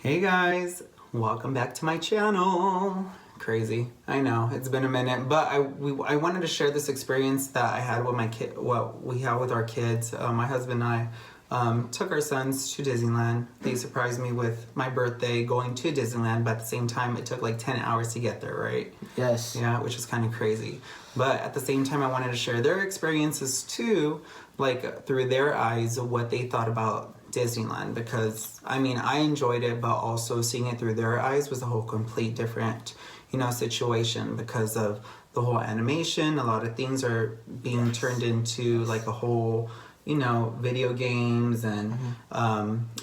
Hey guys, welcome back to my channel. Crazy, I know, it's been a minute, but I wanted to share this experience that I had with my kid, what we had with our kids. My husband and I took our sons to Disneyland. They surprised me with my birthday going to Disneyland, but at the same time it took like 10 hours to get there, right? Yes. Yeah, which is kind of crazy. But at the same time I wanted to share their experiences too, like through their eyes of what they thought about Disneyland, because I mean I enjoyed it, but also seeing it through their eyes was a whole complete different, situation because of the whole animation. A lot of things are being turned into like a whole, video games, and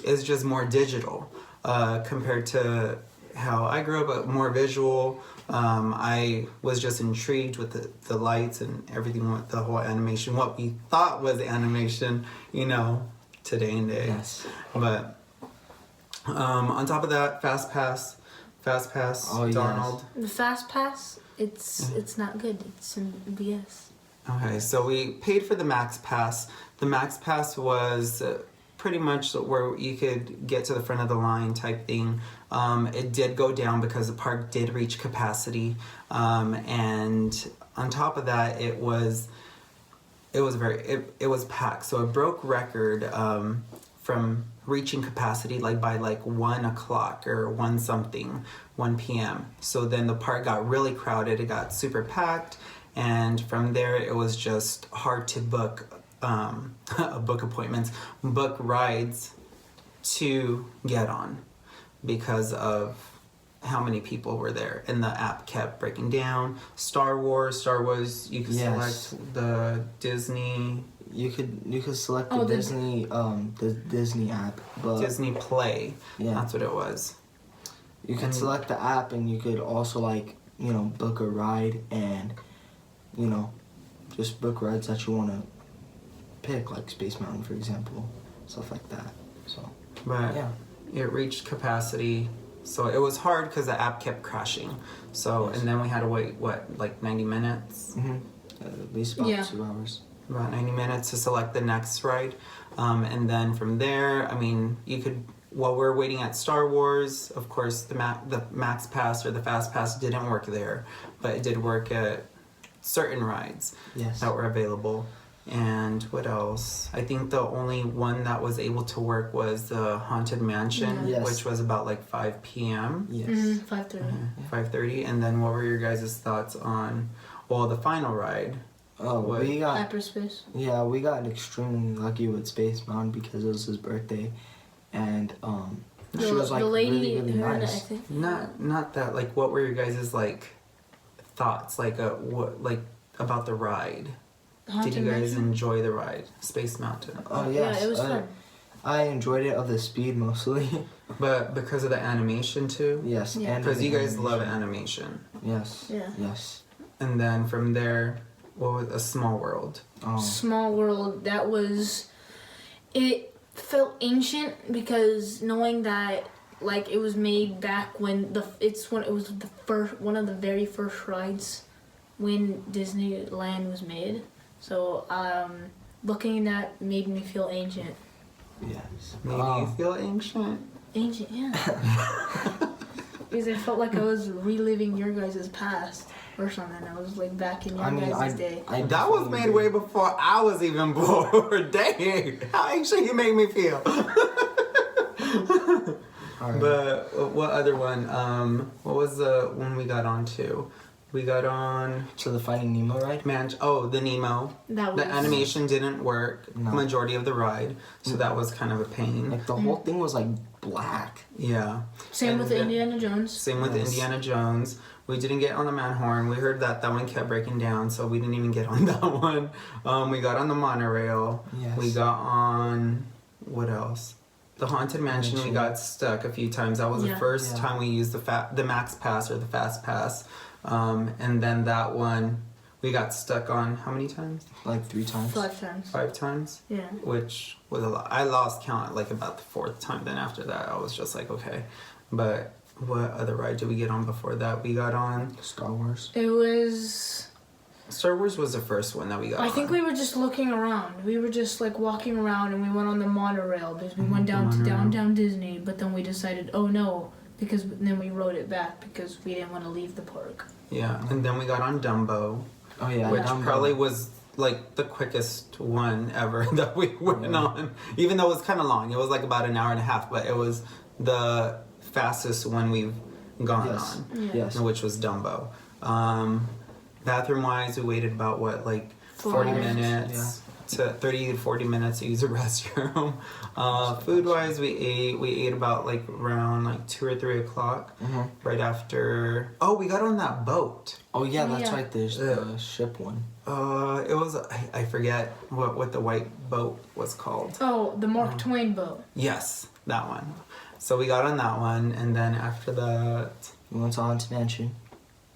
it's just more digital compared to how I grew up, but more visual. I was just intrigued with the lights and everything with the whole animation, what we thought was animation, today and day. Yes. But on top of that, Fastpass, Oh, Donald. The Fastpass, it's not good. It's some BS. Okay, so we paid for the Max Pass. The Max Pass was pretty much where you could get to the front of the line type thing. It did go down because the park did reach capacity, and on top of that, it was packed. So it broke record from reaching capacity by 1 o'clock or 1 p.m. So then the park got really crowded. It got super packed, and from there it was just hard to book appointments, book rides to get on because of how many people were there, and the app kept breaking down. Star Wars, you could select the Disney. You could select the Disney app, but Disney Play. Yeah. That's what it was. You could select the app, and you could also book a ride, and just book rides that you want to pick, like Space Mountain, for example, stuff like that. So, but yeah, it reached capacity. So it was hard because the app kept crashing. So, and then we had to wait, 90 minutes? At least about 2 hours. About 90 minutes to select the next ride. And then from there, while we're waiting at Star Wars, of course, the Max Pass or the Fast Pass didn't work there, but it did work at certain rides that were available. And what else? I think the only one that was able to work was the Haunted Mansion, which was about 5 p.m. Yes. 5:30. 5:30. And then what were your guys' thoughts on, the final ride? We got Hyperspace. Yeah, we got extremely lucky with Space Mountain because it was his birthday, and she was the lady really heard nice. it, I think. Not that. What were your guys' thoughts? About the ride? Haunted Did you guys Mansion? enjoy the ride, Space Mountain? Oh yes, Yeah, it was fun. I enjoyed it of the speed mostly. But because of the animation too? Yes, Yeah. and Because you guys animation. love animation. Yes. Yeah. Yes. And then from there, what was A Small World? Small World, it felt ancient because knowing that it was made back when it was one of the very first rides when Disneyland was made. So looking at that made me feel ancient. Yes. Made you feel ancient? Ancient, yeah. Because I felt like I was reliving your guys' past or something. I was back in your guys' day. That was made way before I was even born. Dang, how ancient you make me feel. Right. But what other one? What was the one we got on to? We got on to the Finding Nemo ride. The Nemo. The animation didn't work. No. Majority of the ride, so that was kind of a pain. The whole thing was black. Yeah. Same with Indiana Jones. Same with Indiana Jones. We didn't get on the Manhorn. We heard that one kept breaking down, so we didn't even get on that one. We got on the monorail. Yes. We got on, what else? The Haunted Mansion. We got stuck a few times. That was the first time we used the Max Pass or the Fast Pass. And then that one we got stuck on how many times? 3 times. 5 times. 5 times? Yeah. Which was a lot. I lost count about the 4th time. Then after that I was just okay. But what other ride did we get on before that? We got on Star Wars. It was Star Wars was the first one that we got. I think on. we were just looking around. We were just like walking around, and we went on the monorail because we went down to downtown Disney. But then we decided, oh no, because then we rode it back because we didn't want to leave the park. Yeah, and then we got on Dumbo, Oh yeah, which Dumbo. probably was like the quickest one ever that we went on. Even though it was kind of long, it was like about an hour and a half, but it was the fastest one we've gone Yes. on, Yeah. Yes. which was Dumbo. Bathroom wise, we waited about what, like 4 40 hours. minutes to 30 to 40 minutes to use a restroom. Food wise, we ate about like around like 2 or 3 o'clock, right after. Oh, we got on that boat. Oh yeah, that's Yeah. right. There's the ship one. It was I forget what the white boat was called. Oh, the Mark Twain boat. Yes, that one. So we got on that one, and then after that, We went to Haunted Mansion,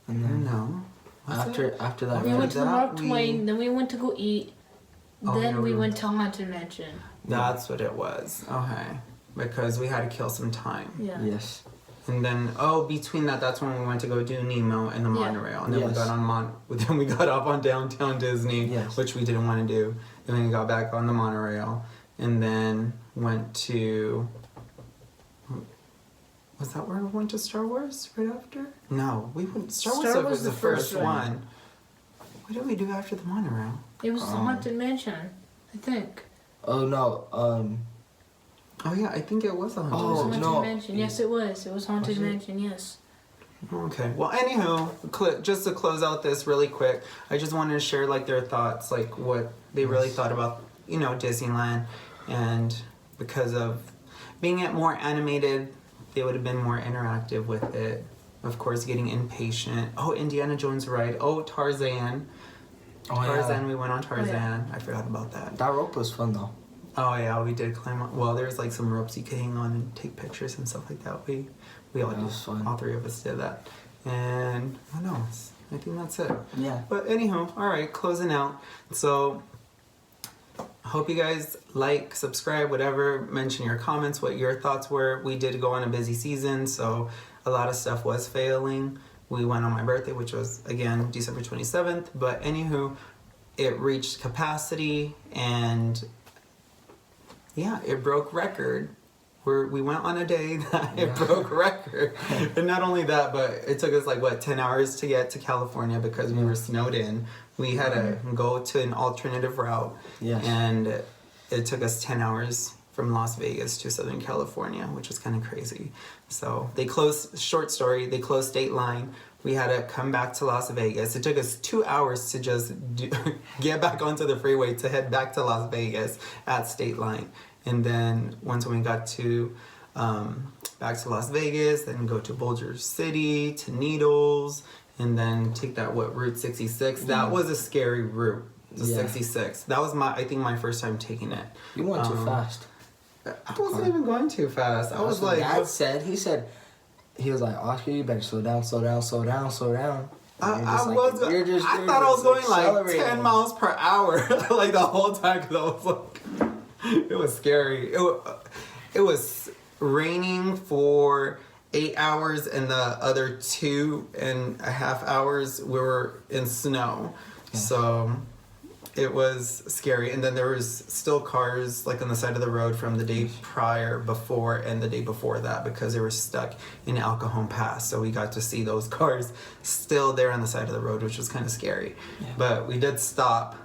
and then no. Was after it? after that, We After went to the that, Mark we- Twain, then we went to go eat, Oh, then yeah, we we went to Haunted Mansion. That's what it was. Okay, because we had to kill some time. Yeah. yes, And then, between that's when we went to go do Nemo and the Yeah. monorail. And then we Yes. got on then we got up on downtown Disney, Yes. which we didn't want to do. And then we got back on the monorail, and then went to. Was that where we went to Star Wars right after? No, we went. Star Wars Star was the first one. one. What did we do after the monorail? It was the Haunted Mansion, I think. Oh no, Oh yeah, I think it was a It was haunted. Oh, Haunted no. Mansion. Yes, it was. It was Haunted Was it? Mansion. Yes. Okay. Well, anywho, just to close out this really quick, I just wanted to share like their thoughts, like what they really thought about, Disneyland, and because of being it more animated, they would have been more interactive with it. Of course, getting impatient. Oh, Indiana Jones ride. Oh, Tarzan. oh Tarzan. yeah, We went on Tarzan. I forgot about that. that rope was fun though. Oh yeah, we did climb on. Well, there's like some ropes you could hang on and take pictures and stuff like that. We all That did. was fun. All 3 of us did that. And what else? I think that's it. Yeah. But anyhow, all right, closing out. So, hope you guys like, subscribe, whatever. Mention your comments, what your thoughts were. We did go on a busy season, so a lot of stuff was failing. We went on my birthday, which was again December 27th. But anywho, it reached capacity, and yeah, it broke record. We went on a day that it broke record. And not only that, but it took us like 10 hours to get to California because we were snowed in. We had to go to an alternative route. Yes. And it took us 10 hours from Las Vegas to Southern California, which was kind of crazy. So they closed, short story, they closed State Line. We had to come back to Las Vegas. It took us 2 hours to just get back onto the freeway to head back to Las Vegas at State Line. And then once we got to back to Las Vegas, then go to Boulder City, to Needles, and then take that Route 66. That was a scary route, the 66. That was I think my first time taking it. You went too fast. I wasn't even going too fast. I was That's what like, Dad said. He was like, Oscar, you better slow down, slow down, slow down, slow down. And I thought I was going like accelerating. 10 miles per hour like the whole time because I was like, it was scary. It was raining for 8 hours, and the other 2.5 hours we were in snow. Yeah. So it was scary. And then there was still cars like on the side of the road from the day before and the day before that because they were stuck in El Cajon Pass. So we got to see those cars still there on the side of the road, which was kind of scary. Yeah. But we did stop,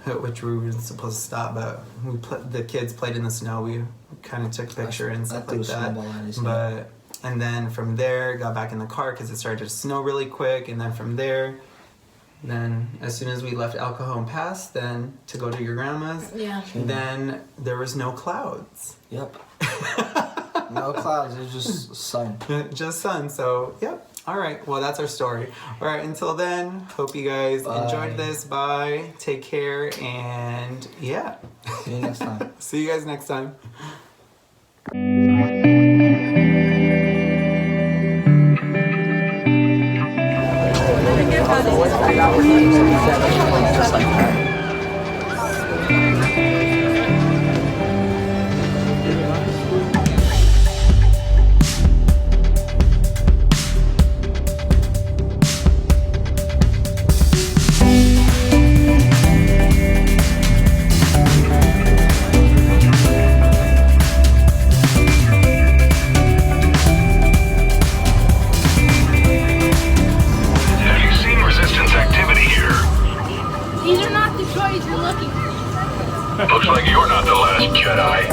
which we weren't supposed to stop, but the kids played in the snow. We kind of took a picture and stuff threw like a that. snowball at his head. And then from there, got back in the car because it started to snow really quick. And then from there, then as soon as we left El Cajon Pass, then to go to your grandma's, Yeah. then there was no clouds. Yep. No clouds. It's just sun. Just sun. So, yep. All right. Well, that's our story. All right. Until then, hope you guys enjoyed this. Bye. Take care. And yeah. See you next time. See you guys next time.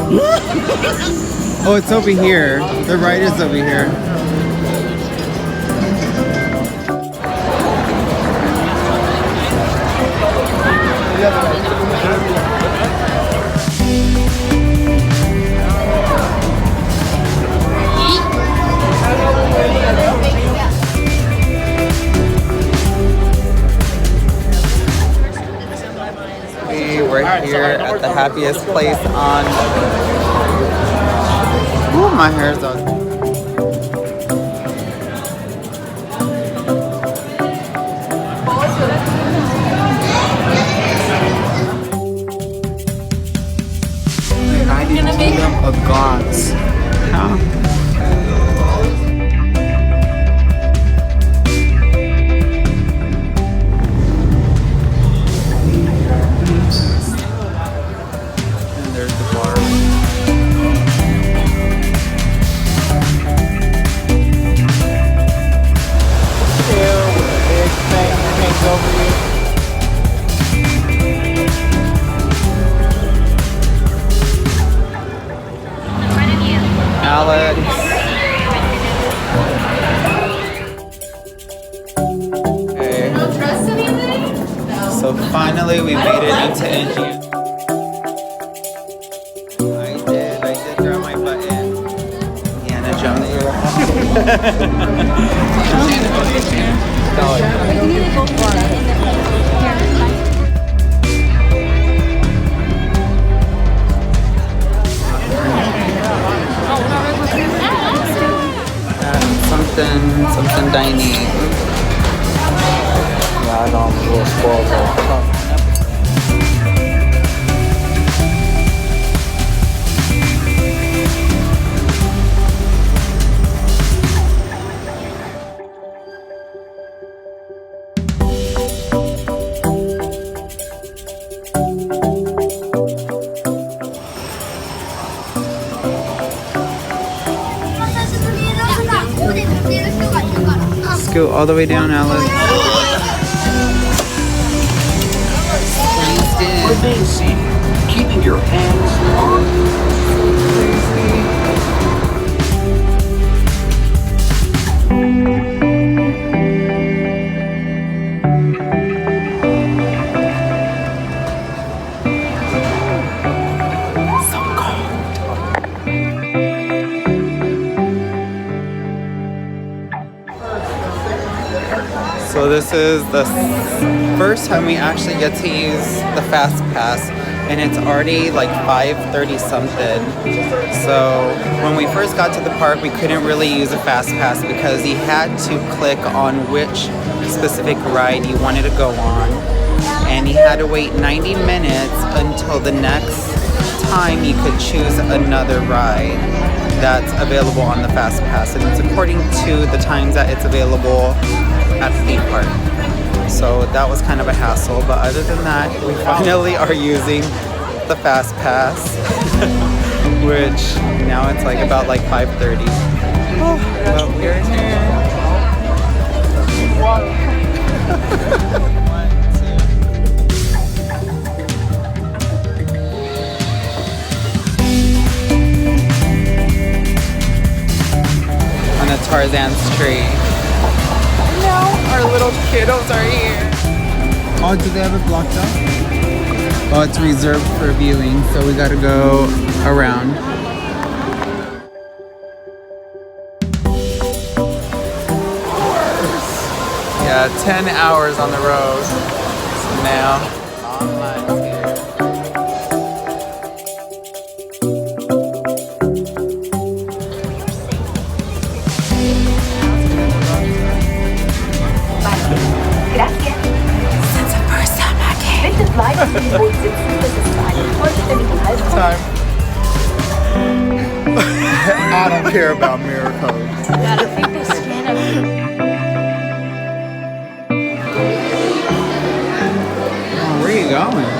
Oh, it's over here. The ride is over here. We're here at the happiest place on. Ooh, my hair's on. United Kingdom of Gods. Huh? And there's the bar. Big thing hangs over you. Alex. Okay. Don't trust anything? So finally we made it into Indiana. I did grab my button. Indiana Jones. Something dining. Yeah, I know I'm a little spoiled though. Scoot all the way down, Alex. For being seated, keeping your hands on. So this is the first time we actually get to use the Fastpass, and it's already like 5:30 something. So when we first got to the park, we couldn't really use a Fastpass because you had to click on which specific ride you wanted to go on, and you had to wait 90 minutes until the next time you could choose another ride that's available on the Fastpass, and it's according to the times that it's available at the theme park. So that was kind of a hassle, but other than that, we finally are using the Fastpass, which now it's like about like 5:30. Oh, but we're here. On a Tarzan's tree. Now our little kiddos are here. Oh, do they have it blocked off? Oh, it's reserved for viewing, so we gotta go around. Yeah, 10 hours on the road. So now, online's here. Time. I don't care about miracles. Oh, where are you going?